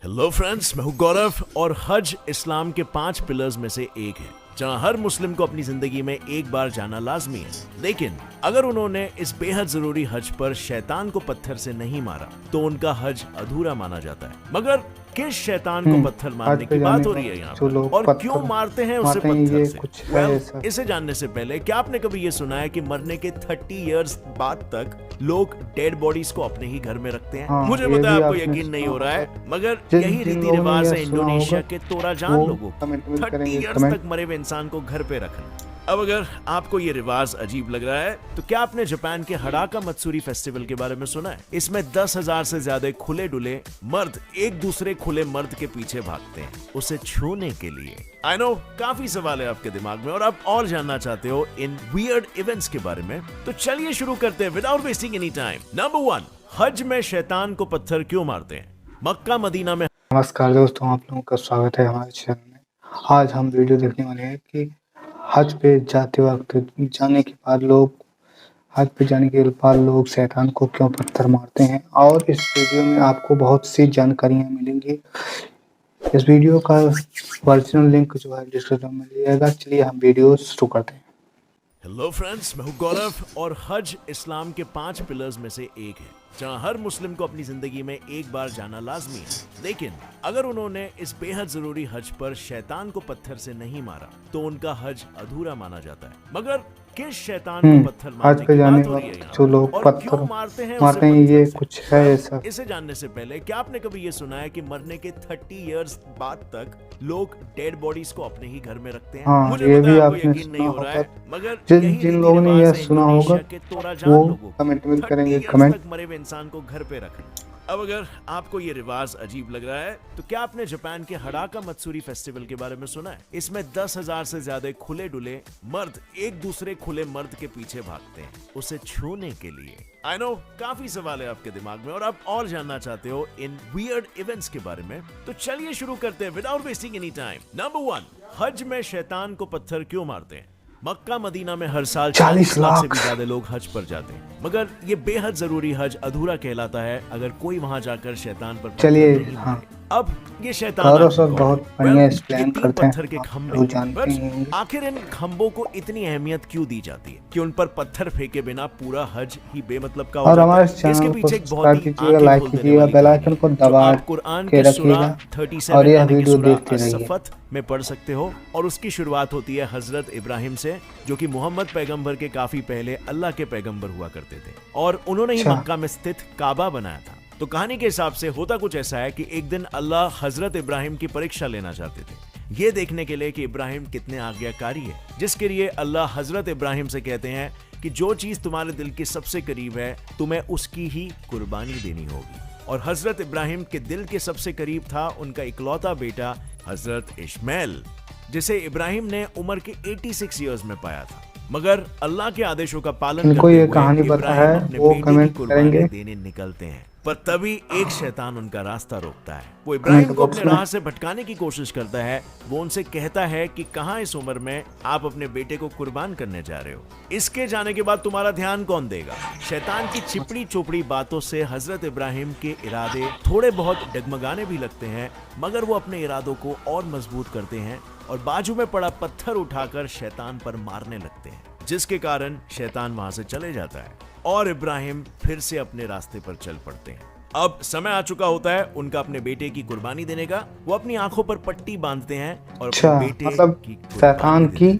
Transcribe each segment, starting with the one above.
Hello friends, मैं हूं गौरव और हज इस्लाम के 5 पिलर्स में से एक है जहां हर मुस्लिम को अपनी जिंदगी में एक बार जाना लाजमी है। लेकिन अगर उन्होंने इस बेहद जरूरी हज पर शैतान को पत्थर से नहीं मारा तो उनका हज अधूरा माना जाता है। मगर किस शैतान को पत्थर मारने की बात हो रही है यहाँ पर और क्यों मारते हैं उसे पत्थर से? Well, इसे जानने से पहले क्या आपने कभी ये सुना है कि मरने के 30 इयर्स बाद तक लोग डेड बॉडीज को अपने ही घर में रखते हैं? मुझे पता है आपको यकीन नहीं हो रहा है, मगर यही रीति रिवाज है इंडोनेशिया के तोराजान लोगों की। 30 इयर्स तक मरे हुए इंसान को घर पे रखना। अब अगर आपको ये रिवाज अजीब लग रहा है तो क्या आपने जापान के हड़ाका मत्सुरी फेस्टिवल के बारे में सुना है? इसमें 10,000 से ज्यादा खुले डुले मर्द एक दूसरे खुले मर्द के पीछे भागते हैं उसे छूने के लिए। आई नो काफी सवाल है आपके दिमाग में और आप और जानना चाहते हो इन वियर्ड इवेंट्स के बारे में, तो चलिए शुरू करते हैं without wasting any time. Number 1, हज में शैतान को पत्थर क्यों मारते हैं? मक्का मदीना में। नमस्कार दोस्तों, आप लोगों का स्वागत है हमारे चैनल में। आज हम वीडियो देखने वाले हैं कि हज पे जाते वक्त जाने के बाद लोग शैतान को क्यों पत्थर मारते हैं, और इस वीडियो में आपको बहुत सी जानकारियां मिलेंगी। इस वीडियो का ओरिजिनल लिंक जो है डिस्क्रिप्शन में मिलेगा। चलिए हम वीडियो शुरू करते हैं। हेलो फ्रेंड्स, मैं हूं गौरव और हज इस्लाम के 5 पिलर्स में से एक है जहां हर मुस्लिम को अपनी जिंदगी में एक बार जाना लाजमी है। लेकिन अगर उन्होंने इस बेहद जरूरी हज पर शैतान को पत्थर से नहीं मारा तो उनका हज अधूरा माना जाता है। मगर किस शैतान को पत्थर मारने की बात हो रही है जो लोग और पत्थर क्यों मारते हैं ये कुछ है ऐसा। इसे जानने से पहले क्या आपने कभी ये सुना है कि मरने के 30 इयर्स बाद तक लोग डेड बॉडीज को अपने ही घर में रखते हैं? मुझे ये पता भी है आपको आपने यकीन नहीं हो रहा है, मगर जिन लोगों ने यह सुना होगा वो कमेंट में करेंगे कमेंट। मरे हुए इंसान को घर पे रखना। अब अगर आपको ये रिवाज अजीब लग रहा है तो क्या आपने जापान के हड़ाका मत्सुरी फेस्टिवल के बारे में सुना है? इसमें 10,000 से ज्यादा खुले डुले मर्द एक दूसरे खुले मर्द के पीछे भागते हैं उसे छूने के लिए। आई नो काफी सवाल है आपके दिमाग में और आप और जानना चाहते हो इन वियर्ड इवेंट्स के बारे में, तो चलिए शुरू करते हैं without wasting any time. Number 1, हज में शैतान को पत्थर क्यों मारते हैं? मक्का मदीना में हर साल 40 लाख से भी ज्यादा लोग हज पर जाते हैं, मगर ये बेहद जरूरी हज अधूरा कहलाता है अगर कोई वहां जाकर शैतान पर चलिए अब ये शैतान बहुत बढ़िया एक्सप्लेन करते हैं। पत्थर के खंभे, आखिर इन खंभों को इतनी अहमियत क्यों दी जाती है कि उन पर पत्थर फेंके बिना पूरा हज ही बेमतलब का हो जाता है? हमारे चैनल को सब्सक्राइब कीजिएगा, लाइक कीजिएगा, बेल आइकन को दबा के रखिएगा और यह वीडियो देखते रहिए। में पढ़ सकते हो और उसकी शुरुआत होती है हजरत इब्राहिम से, जो कि मोहम्मद पैगंबर के काफी पहले अल्लाह के पैगंबर हुआ करते थे और उन्होंने ही मक्का में स्थित काबा बनाया था। तो कहानी के हिसाब से होता कुछ ऐसा है कि एक दिन अल्लाह हजरत इब्राहिम की परीक्षा लेना चाहते थे, ये देखने के लिए कि इब्राहिम कितने आज्ञाकारी है, जिसके लिए अल्लाह हजरत इब्राहिम से कहते हैं कि जो चीज तुम्हारे दिल के सबसे करीब है तुम्हें उसकी ही कुर्बानी देनी होगी। और हजरत इब्राहिम के दिल के सबसे करीब था उनका इकलौता बेटा हजरत इस्माइल, जिसे इब्राहिम ने उम्र के 86 इयर्स में पाया था। मगर अल्लाह के आदेशों का पालन करते हुए कहानी पता है वो कमेंट करेंगे देने निकलते हैं, पर तभी एक शैतान उनका रास्ता रोकता है। वो इब्राहिम को अपने राह से भटकाने की कोशिश करता है। वो उनसे कहता है कि कहां इस उम्र में आप अपने बेटे को कुर्बान करने जा रहे हो? इसके जाने के बाद तुम्हारा ध्यान कौन देगा? शैतान की चिपड़ी चोपड़ी बातों से हजरत इब्राहिम के इरादे थोड़े बहुत डगमगाने भी लगते हैं, मगर वो अपने इरादों को और मजबूत करते हैं और बाजू में पड़ा पत्थर उठाकर शैतान पर मारने लगते हैं, जिसके कारण शैतान वहां से चले जाता है और इब्राहिम फिर से अपने रास्ते पर चल पड़ते हैं। अब समय आ चुका होता है उनका अपने बेटे की कुर्बानी देने का। वो अपनी आंखों पर पट्टी बांधते हैं और अपने बेटे की शैतान की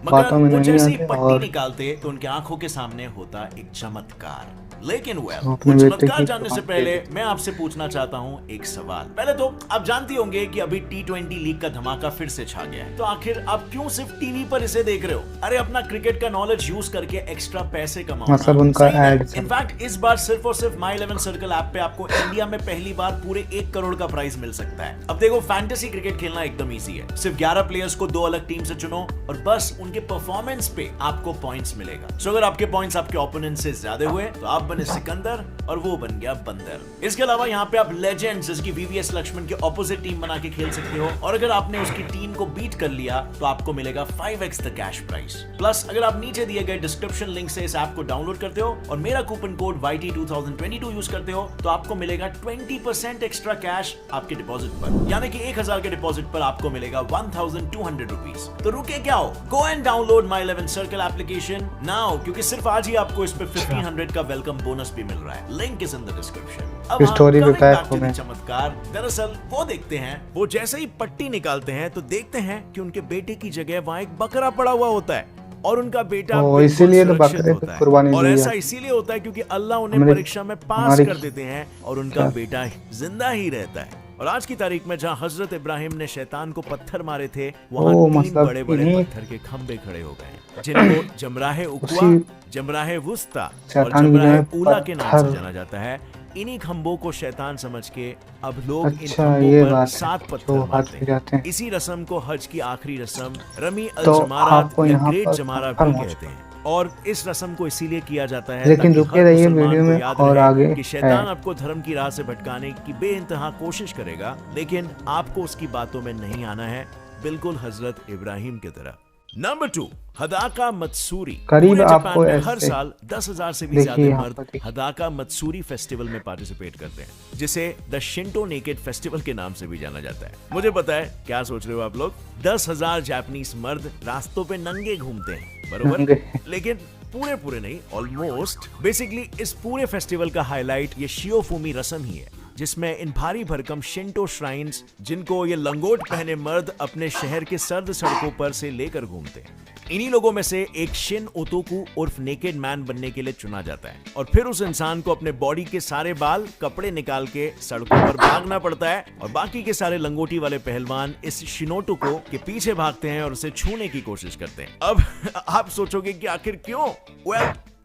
बातों में नहीं आते पट्टी निकालते तो उनकी आंखों के सामने होता एक चमत्कार। लेकिन चमत्कार जानने से पहले मैं आपसे पूछना चाहता हूं एक सवाल। पहले तो आप जानते होंगे कि अभी T20 लीग का धमाका फिर से छा गया है, तो आखिर आप क्यों सिर्फ टीवी पर इसे देख रहे हो? अरे अपना क्रिकेट का नॉलेज यूज करके एक्स्ट्रा पैसे कमाओ। इनफैक्ट इस बार सिर्फ और सिर्फ माई 11 सर्कल ऐप पे आपको इंडिया में पहली बार पूरे 1 करोड़ का प्राइज मिल सकता है। अब देखो फैंटेसी क्रिकेट खेलना एकदम ईजी है। सिर्फ 11 प्लेयर्स को 2 अलग टीम से चुनो और बस उनके परफॉर्मेंस पे आपको पॉइंट्स मिलेगा। सो अगर आपके पॉइंट्स आपके ओपोनेंट से ज्यादा हुए तो आप बने सिकंदर और वो बन गया बंदर। इसके अलावा यहाँ पे आप लेजेंड्स जिसकी वीवीएस लक्ष्मण के ऑपोजिट टीम बना के खेल सकते हो, और अगर आपने उसकी टीम को बीट कर लिया तो आपको मिलेगा 5x the cash price. Plus अगर आप नीचे दिए गए डिस्क्रिप्शन लिंक से इस ऐप को डाउनलोड करते हो और मेरा कूपन कोड YT2022 यूज करते हो तो आपको मिलेगा 20% एक्स्ट्रा कैश आपके डिपॉजिट पर, यानी कि 1000 के डिपॉजिट पर आपको मिलेगा 1200 रुपीज। तो रुके क्या हो, go and download my 11 circle application now, क्योंकि सिर्फ आज ही आपको इस पे 1500 का वेलकम बोनस भी मिल रहा है। Link is in the description. अब स्टोरी पे बैक हो गए। चमत्कार दरअसल वो देखते हैं, वो जैसे ही पट्टी निकालते हैं तो देखते हैं कि उनके बेटे की जगह वहां एक बकरा पड़ा हुआ होता है और उनका बेटा इसीलिए तो बकरे को कुर्बानी दी है। और ऐसा इसीलिए होता है क्योंकि अल्लाह उन्हें परीक्षा में पास कर देते हैं और उनका बेटा जिंदा ही रहता है। और आज की तारीख में जहां हजरत इब्राहिम ने शैतान को पत्थर मारे थे, वहां 3 बड़े बड़े पत्थर के खंभे खड़े हो गए जिनको जमराहे उक्वा, जमराहे वुस्ता और जमराहे ऊला के नाम से जाना जाता है। इन्हीं खंभों को शैतान समझ के अब लोग इन खंभों पर 7 पत्थर मारते हैं। इसी रस्म को हज की आखिरी रस्म रमी अल जमारात या ग्रेट जमारा भी कहते हैं। और इस रस्म को इसीलिए किया जाता है लेकिन रुके रहिए वीडियो में और आगे कि शैतान आपको धर्म की राह से भटकाने की बेइंतहा कोशिश करेगा, लेकिन आपको उसकी बातों में नहीं आना है, बिल्कुल हजरत इब्राहिम की तरह। Number 2, हदाका Matsuri. करीब आपको हर साल 10,000 से भी ज्यादा मर्द हदाका मत्सूरी फेस्टिवल में पार्टिसिपेट करते हैं, जिसे द शिंटो नेकेड फेस्टिवल के नाम से भी जाना जाता है। मुझे पता है क्या सोच रहे हो आप लोग, 10,000 जापानीज मर्द रास्तों पे नंगे घूमते हैं, बरोबर? लेकिन पूरे नहीं, ऑलमोस्ट। बेसिकली इस पूरे फेस्टिवल का हाईलाइट ये शियोफुमी रस्म ही है, जिसमें इन भारी भरकम शिंटो श्राइन्स, जिनको ये लंगोट पहने मर्द अपने शहर के सर्द सड़कों पर से लेकर घूमते हैं। इन्हीं लोगों में से एक शिन ओतोकू उर्फ नेकेड मैन बनने के लिए चुना जाता है और फिर उस इंसान को अपने बॉडी के सारे बाल कपड़े निकाल के सड़कों पर भागना पड़ता है और बाकी के सारे लंगोटी वाले पहलवान इस शिनोटोको के पीछे भागते हैं और उसे छूने की कोशिश करते हैं। अब आप सोचोगे कि आखिर क्यों?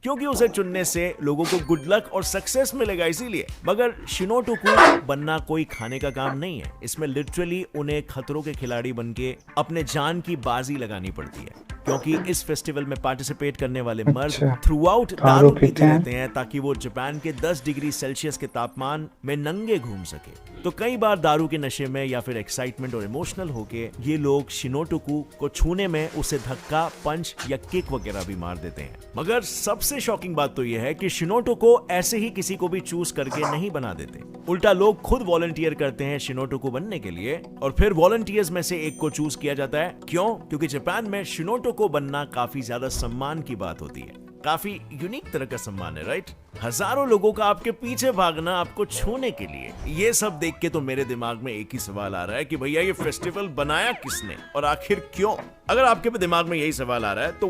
क्योंकि उसे चुनने से लोगों को गुड लक और सक्सेस मिलेगा, इसीलिए। मगर शिनोटोकू बनना कोई खाने का काम नहीं है, इसमें लिटरली उन्हें खतरों के खिलाड़ी बनके अपने जान की बाजी लगानी पड़ती है, क्योंकि इस फेस्टिवल में पार्टिसिपेट करने वाले मर्द थ्रू आउट दारू पीते रहते हैं ताकि वो जापान के 10 डिग्री सेल्सियस के तापमान में नंगे घूम सके। तो कई बार दारू के नशे में या फिर एक्साइटमेंट और इमोशनल होके ये लोग शिनोटोकू को छूने में उसे धक्का, पंच या किक वगैरह भी मार देते हैं। मगर सबसे शॉकिंग बात तो यह है कि शिनोटोको ऐसे ही किसी को भी चूज करके नहीं बना देते, उल्टा लोग खुद वॉलंटियर करते हैं शिनोटोको बनने के लिए और फिर वॉलंटियर्स में से एक को चूज किया जाता है। क्यों? क्योंकि जापान में शिनोटोको बनना काफी ज्यादा सम्मान की बात होती है, काफी यूनिक तरह का सम्मान है, राइट? हजारों लोगों का आपके पीछे भागना आपको छूने के लिए। ये सब देख के तो मेरे दिमाग में एक ही सवाल आ रहा है कि भैया ये फेस्टिवल बनाया किसने और आखिर क्यों? अगर आपके दिमाग में यही सवाल आ रहा है तो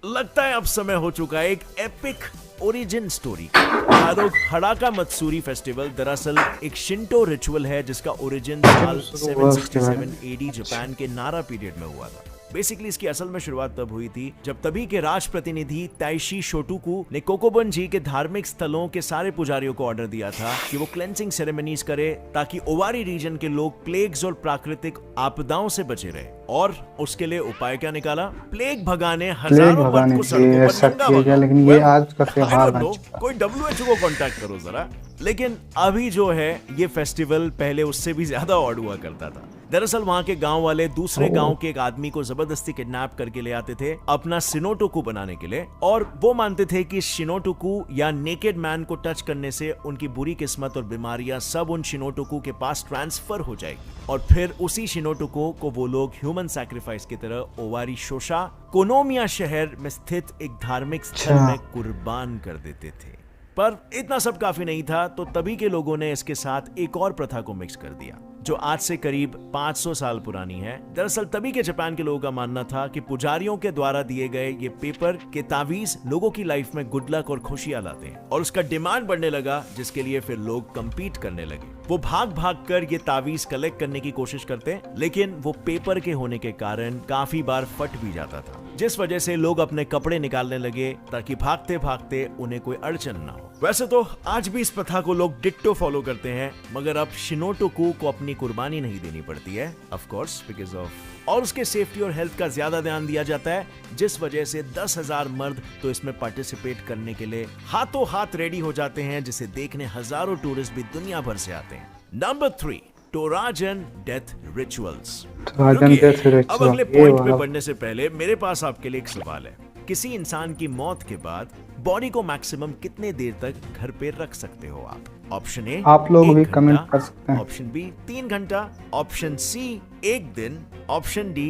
लगता है अब समय हो चुका है एक epic origin story. हडाका Matsuri festival दरअसल एक शिंटो रिचुअल है जिसका ओरिजिन साल 767 AD जापान के नारा पीरियड में हुआ था। बेसिकली इसकी असल में शुरुआत तब हुई थी जब तभी के राज प्रतिनिधि ताइशी शोटुकू ने कोकोबन जी के धार्मिक स्थलों के सारे पुजारियों को ऑर्डर दिया था कि वो क्लेंसिंग सेरेमनीज करे ताकि ओवारी रीजन के लोग प्लेग्स और प्राकृतिक आपदाओं से बचे रहे। और उसके लिए उपाय क्या निकाला? प्लेग भगाने हजारों मर्द को सड़कों पर नंगा भगाओ। लेकिन ये आज का त्योहार बन चुका है। कोई WHO को कांटेक्ट करो जरा। लेकिन अभी जो है ये फेस्टिवल पहले उससे भी ज्यादा ऑड हुआ करता था। दरअसल वहां के गांव वाले दूसरे गांव के एक आदमी को जबरदस्ती किडनैप करके ले आते थे अपना शिनोटोकू बनाने के लिए, और वो मानते थे कि शिनोटोकू या नेकेड मैन को टच करने से उनकी बुरी किस्मत और बीमारियां सब उन शिनोटोकू के पास ट्रांसफर हो जाएगी और फिर उसी शिनोटोकू को वो लोग ह्यूमन सैक्रिफाइस की तरह ओवारी शोशा कोनोमिया शहर में स्थित एक धार्मिक स्थल में कुर्बान कर देते थे। पर इतना सब काफी नहीं था, तो तभी के लोगों ने इसके साथ एक और प्रथा को मिक्स कर दिया जो आज से करीब 500 साल पुरानी है। दरअसल तभी के जापान के लोगों का मानना था कि पुजारियों के द्वारा दिए गए ये पेपर के तावीज लोगों की लाइफ में गुड लक और खुशियां लाते हैं, और उसका डिमांड बढ़ने लगा जिसके लिए फिर लोग कंपीट करने लगे। वो भाग भाग कर ये तावीज कलेक्ट करने की कोशिश करते, लेकिन वो पेपर के होने के कारण काफी बार फट भी जाता था, जिस वजह से लोग अपने कपड़े निकालने लगे ताकि भागते भागते उन्हें कोई अड़चन ना हो। वैसे तो आज भी इस प्रथा को लोग डिट्टो फॉलो करते हैं, मगर अब शिनोटोकू को अपनी कुर्बानी नहीं देनी पड़ती है, ऑफ कोर्स बिकॉज ऑफ, और उसके सेफ्टी और हेल्थ का ज्यादा ध्यान दिया जाता है, जिस वजह से 10,000 मर्द तो इसमें पार्टिसिपेट करने के लिए हाथों हाथ रेडी हो जाते हैं, जिसे देखने हजारों टूरिस्ट भी दुनिया भर से आते हैं। Number 3, Torajan death rituals. अब अगले पॉइंट पे बढ़ने से पहले मेरे पास आपके लिए एक सवाल है। किसी इंसान की मौत के बाद बॉडी को मैक्सिमम कितने देर तक घर पे रख सकते हो आप? ऑप्शन ए, आप लोग भी कमेंट कर सकते हैं। ऑप्शन बी, 3 घंटा, ऑप्शन सी, 1 दिन, ऑप्शन डी,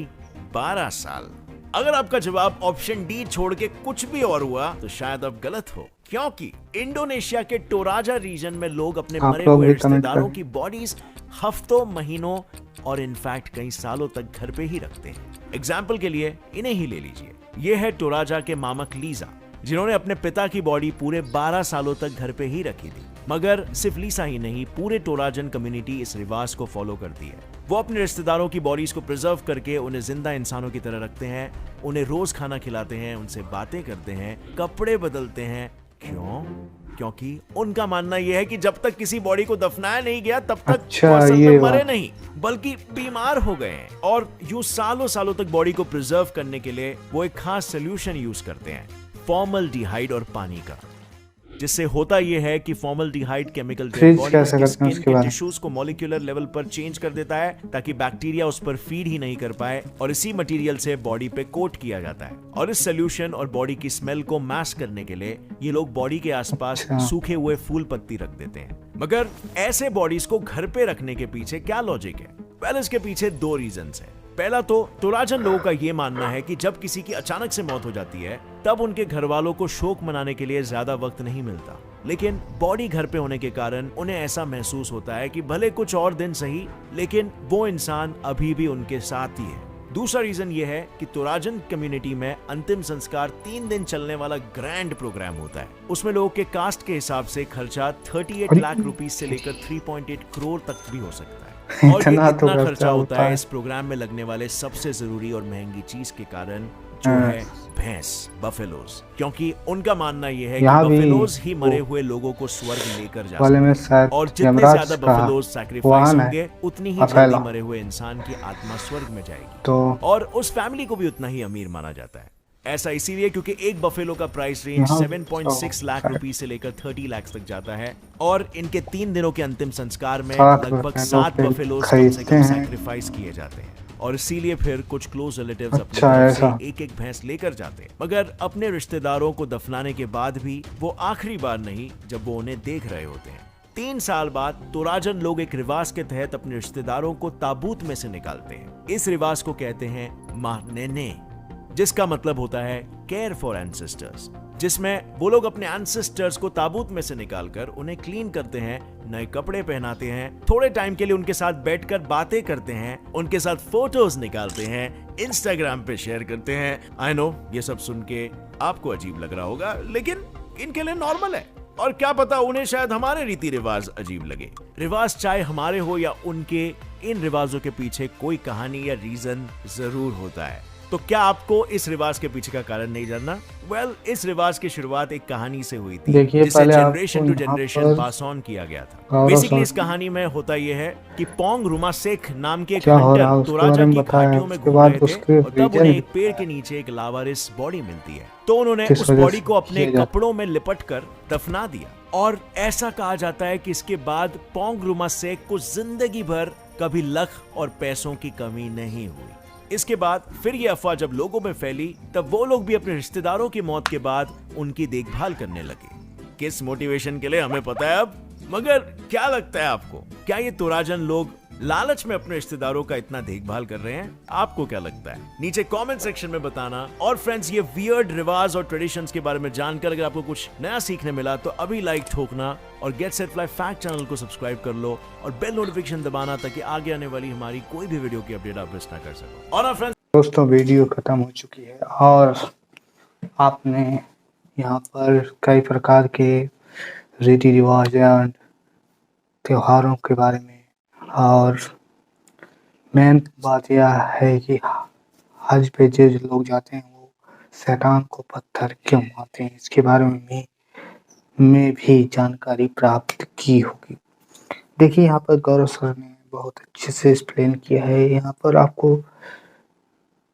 12 साल। अगर आपका जवाब ऑप्शन डी छोड़ के कुछ भी और हुआ तो शायद आप गलत हो, क्योंकि इंडोनेशिया के टोराजा रीजन में लोग अपने मरे हुए रिश्तेदारों की बॉडीज हफ्तों, महीनों और इनफैक्ट कई सालों तक घर पे ही रखते हैं। एग्जाम्पल के लिए इन्हें ही ले लीजिए। ये है टोराजा के मामक लीजा, जिन्होंने अपने पिता की बॉडी पूरे 12 सालों तक घर पे ही रखी थी। मगर सिर्फ लीसा ही नहीं, पूरे टोराजन कम्युनिटी इस रिवाज को फॉलो करती है। वो अपने रिश्तेदारों की बॉडीज को प्रिजर्व करके उन्हें जिंदा इंसानों की तरह रखते हैं, उन्हें रोज खाना खिलाते हैं, उनसे बातें करते हैं, कपड़े बदलते हैं। क्यों? क्योंकि उनका मानना यह है कि जब तक किसी बॉडी को दफनाया नहीं गया तब तक वो असल में मरे नहीं, बल्कि बीमार हो गए हैं। और यूं सालों सालों तक बॉडी को प्रिजर्व करने के लिए वो एक खास सोल्यूशन यूज करते हैं, फॉर्मल्डिहाइड और पानी का। जिससे होता यह है कि फॉर्मल्डिहाइड केमिकल स्किन के टिश्यूज को मॉलिक्यूलर लेवल पर चेंज कर देता है, ताकि बैक्टीरिया उस पर फीड ही नहीं कर पाए, और इसी मटेरियल से बॉडी पे कोट किया जाता है। और इस सोल्यूशन और बॉडी की स्मेल को मास्क करने के लिए ये लोग बॉडी के आसपास सूखे हुए फूल पत्ती रख देते हैं। मगर ऐसे बॉडीज को घर पे रखने के पीछे क्या लॉजिक है? वेल, इसके पीछे 2 रीजंस है। पहला तो टोराजन लोगों का यह मानना है कि जब किसी की अचानक से मौत हो जाती है तब उनके घर वालों को शोक मनाने के लिए ज्यादा वक्त नहीं मिलता, लेकिन बॉडी घर पे होने के कारण उन्हें ऐसा महसूस होता है कि भले कुछ और दिन सही, लेकिन वो इंसान अभी भी उनके साथ ही है। दूसरा रीजन ये है कि टोराजन कम्युनिटी में अंतिम संस्कार 3 दिन चलने वाला ग्रैंड प्रोग्राम होता है। उसमें लोगों के कास्ट के हिसाब से खर्चा 38 लाख रुपीस से लेकर 3.8 करोड़ तक भी हो सकता है। और इतना खर्चा होता है इस प्रोग्राम में लगने वाले सबसे जरूरी और महंगी चीज के कारण, जो है भैंस, बफेलोज। क्योंकि उनका मानना यह है कि बफेलोज ही मरे हुए लोगों को स्वर्ग लेकर जा सकते हैं, और जितने ज्यादा बफेलोज सैक्रिफाइस होंगे उतनी ही जल्दी मरे हुए इंसान की आत्मा स्वर्ग में जाएगी, और उस फैमिली को भी उतना ही अमीर माना जाता है। ऐसा इसीलिए क्योंकि एक बफेलो का प्राइस रेंज 7.6 लाख रुपीस से लेकर 30 लाख तक जाता है, और इनके 3 दिनों के अंतिम संस्कार में लगभग 7 बफेलोज कम से कम सैक्रिफाइस किए जाते हैं। और इसीलिए फिर कुछ क्लोज रिलेटिव्स अपने तरफ से एक भैंस लेकर जाते हैं, मगर अपने रिश्तेदारों को दफनाने के बाद भी वो आखिरी बार नहीं जब वो उन्हें देख रहे होते हैं। 3 साल बाद टोराजन लोग एक रिवाज के तहत अपने रिश्तेदारों को ताबूत में से निकालते हैं। इस रिवाज को कहते हैं मानेने, जिसका मतलब होता है केयर फॉर एंसेस्टर्स, जिसमें वो लोग अपने एंसेस्टर्स को ताबूत में से निकालकर उन्हें क्लीन करते हैं, नए कपड़े पहनाते हैं, थोड़े टाइम के लिए उनके साथ बैठकर बातें करते हैं, उनके साथ फोटोज निकालते हैं, इंस्टाग्राम पे शेयर करते हैं। आई नो ये सब सुन के आपको अजीब लग रहा होगा, लेकिन इनके लिए नॉर्मल है, और क्या पता उन्हें शायद हमारे रीति रिवाज अजीब लगे। रिवाज चाहे हमारे हो या उनके, इन रिवाजों के पीछे कोई कहानी या रीजन जरूर होता है। तो क्या आपको इस रिवाज के पीछे का कारण नहीं जानना? वेल, इस रिवाज की शुरुआत एक कहानी से हुई थी, जिसे generation to generation pass on किया गया था। बेसिकली इस कहानी में होता यह है कि पोंग रुमासेक नाम के एक हंटर टोराजा की घाटियों में घूम रहे थे, और तब उन्हें एक पेड़ के नीचे एक लावारिस बॉडी मिलती है। तो उन्होंने उस बॉडी को अपने कपड़ों में लिपट कर दफना दिया, और ऐसा कहा जाता है कि इसके बाद पोंग रुमासेक को जिंदगी भर कभी लख और पैसों की कमी नहीं हुई। इसके बाद फिर ये अफवाह जब लोगों में फैली, तब वो लोग भी अपने रिश्तेदारों की मौत के बाद उनकी देखभाल करने लगे। किस मोटिवेशन के लिए हमें पता है अब, मगर क्या लगता है आपको, क्या ये टोराजन लोग लालच में अपने रिश्तेदारों का इतना देखभाल कर रहे हैं? आपको क्या लगता है? नीचे कमेंट सेक्शन में बताना। और फ्रेंड्स, ये वियर्ड रिवाज और ट्रेडिशंस के बारे में जानकर अगर आपको कुछ नया सीखने मिला तो अभी लाइक ठोकना, और get set fly fact channel को सब्सक्राइब कर लो, और बेल नोटिफिकेशन दबाना, ताकि आगे आने वाली हमारी कोई भी वीडियो की अपडेट आप मिस ना कर सको। और फ्रेंड्स, दोस्तों वीडियो खत्म हो चुकी है, और आपने यहाँ पर कई प्रकार के रीति रिवाज एंड त्योहारों के बारे में, और मेन बात यह है कि हज पे जो लोग जाते हैं वो शैतान को पत्थर क्यों मारते हैं, इसके बारे में भी में भी जानकारी प्राप्त की होगी। देखिए यहाँ पर गौरव सर ने बहुत अच्छे से एक्सप्लेन किया है। यहाँ पर आपको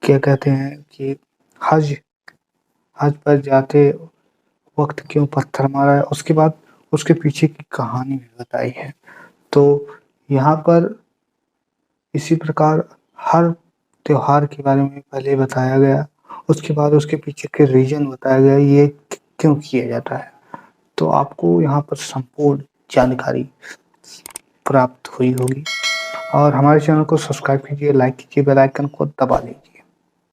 क्या कहते हैं कि हज हज पर जाते वक्त क्यों पत्थर मारा है, उसके बाद उसके पीछे की कहानी भी बताई है। तो यहाँ पर इसी प्रकार हर त्योहार के बारे में पहले बताया गया, उसके बाद उसके पीछे के रीज़न बताया गया, ये क्यों किया जाता है। तो आपको यहाँ पर संपूर्ण जानकारी प्राप्त हुई होगी। और हमारे चैनल को सब्सक्राइब कीजिए, लाइक कीजिए, बेल आइकन को दबा लीजिए।